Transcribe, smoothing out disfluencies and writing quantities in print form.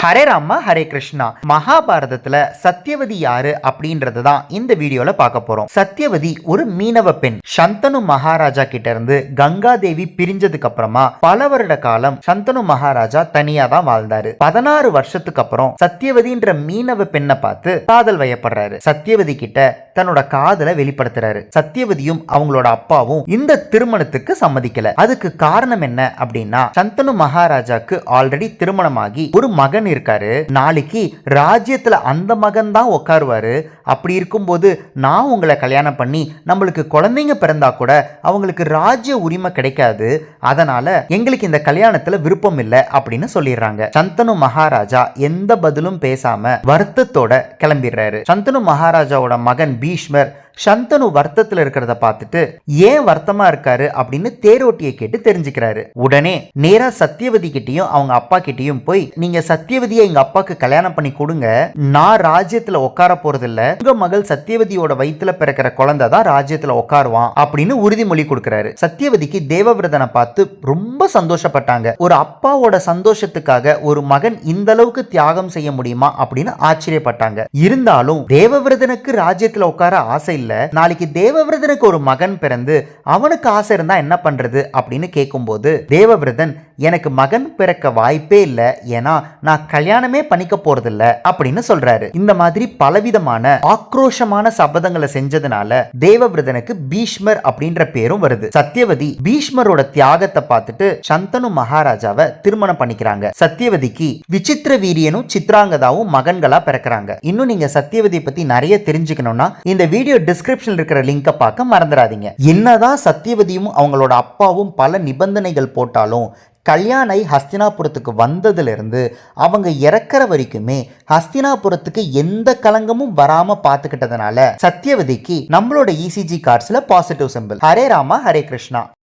ஹரே ராமா ஹரே கிருஷ்ணா. மகாபாரதத்துல சத்தியவதி யாரு அப்படின்றது தான் இந்த வீடியோல பார்க்க போறோம். சத்தியவதி ஒரு மீனவ பெண். சந்தனு மகாராஜா கிட்ட இருந்து கங்காதேவி பிரிஞ்சதுக்கு அப்புறமா பல வருட காலம் சந்தனு மகாராஜா தனியா தான் வாழ்ந்தாரு. 16 வருஷத்துக்கு அப்புறம் சத்தியவதின்ற மீனவ பெண்ணை பார்த்து காதல் வயப்படுறாரு. சத்தியவதி கிட்ட தன்னோட காதலை வெளிப்படுத்துறாரு. சத்தியவதியும் அவங்களோட அப்பாவும் இந்த திருமணத்துக்கு சம்மதிக்கல. அதுக்கு காரணம் என்ன அப்படின்னா, சந்தனு மகாராஜாக்கு ஆல்ரெடி திருமணமாகி ஒரு மகன் இருக்காரு. நாளைக்கு ராஜ்யத்துல அந்த மகன் தான் உட்காருவாரு. அப்படி இருக்கும்போது நான் உங்களை கல்யாணம் பண்ணி நம்மளுக்கு குழந்தைங்க பிறந்தா கூட அவங்களுக்கு ராஜ்ய உரிமை கிடைக்காது. அதனால எங்களுக்கு இந்த கல்யாணத்துல விருப்பம் இல்லை அப்படின்னு சொல்லிடுறாங்க. சந்தனு மகாராஜா எந்த பதிலும் பேசாம வருத்தத்தோட கிளம்பிடுறாரு. சந்தனு மகாராஜாவோட மகன் பீஷ்மர் சந்தனு வருத்தத்துல இருக்கிறத பார்த்துட்டு ஏன் வருத்தமா இருக்காரு அப்படின்னு தேரோட்டியை கேட்டு தெரிஞ்சுக்கிறாரு. உடனே நேரா சத்தியவதி கிட்டையும் அவங்க அப்பா கிட்டையும் போய், நீங்க சத்தியவதியை எங்க அப்பாக்கு கல்யாணம் பண்ணி கொடுங்க, நான் ராஜ்யத்துல உட்கார போறது இல்ல, உங்க மகள் சத்தியவதியோட வயிற்றுல பிறக்கிற குழந்தை தான் ராஜ்யத்துல உட்காருவான் அப்படின்னு உறுதிமொழி கொடுக்கிறாரு. சத்தியவதிக்கு தேவவிரதனை பார்த்து ரொம்ப சந்தோஷப்பட்டாங்க. ஒரு அப்பாவோட சந்தோஷத்துக்காக ஒரு மகன் இந்த அளவுக்கு தியாகம் செய்ய முடியுமா அப்படின்னு ஆச்சரியப்பட்டாங்க. இருந்தாலும் தேவவிரதனுக்கு ராஜ்யத்துல உட்கார ஆசை இல்ல. நாளைக்கு தேவவிரதனுக்கு ஒரு மகன் பிறந்து அவனுக்கு ஆசை இருந்தா என்ன பண்றது அப்படின்னு கேட்கும்போது, தேவவிரதன் எனக்கு மகன் பிறக்க வாய்ப்பே இல்ல, ஏன்னா நான் கல்யாணமே பண்ணிக்க போறது இல்ல அப்படின்னு சொல்றாரு. இந்த மாதிரி பலவிதமான ஆக்ரோஷமான சபதங்களை செஞ்சதுனால தேவவிரதனுக்கு பீஷ்மர் அப்படின்ற பேரும் வருது. சத்தியவதி பீஷ்மரோட தியாகத்தை பார்த்துட்டு சந்தனு மகாராஜாவை திருமணம் பண்ணிக்கிறாங்க. சத்தியவதிக்கு விசித்திர வீரியனும் சித்ராங்கதாவும் மகன்களா பிறக்கிறாங்க. இன்னும் நீங்க சத்தியவதி பத்தி நிறைய தெரிஞ்சுக்கணும்னா இந்த வீடியோ டிஸ்கிரிப்ஷன்ல இருக்கிற லிங்கை பார்க்க மறந்துடாதீங்க. என்னதான் சத்தியவதியும் அவங்களோட அப்பாவும் பல நிபந்தனைகள் போட்டாலும் கல்யாணை ஹஸ்தினாபுரத்துக்கு வந்ததிலிருந்து அவங்க இறக்குற வரைக்குமே ஹஸ்தினாபுரத்துக்கு எந்த கலங்கமும் வராம பார்த்துக்கிட்டதுனால சத்தியவதிக்கு நம்மளோட இசிஜி கார்ட்ஸ்ல பாசிட்டிவ் சிம்பிள். ஹரே ராமா ஹரே கிருஷ்ணா.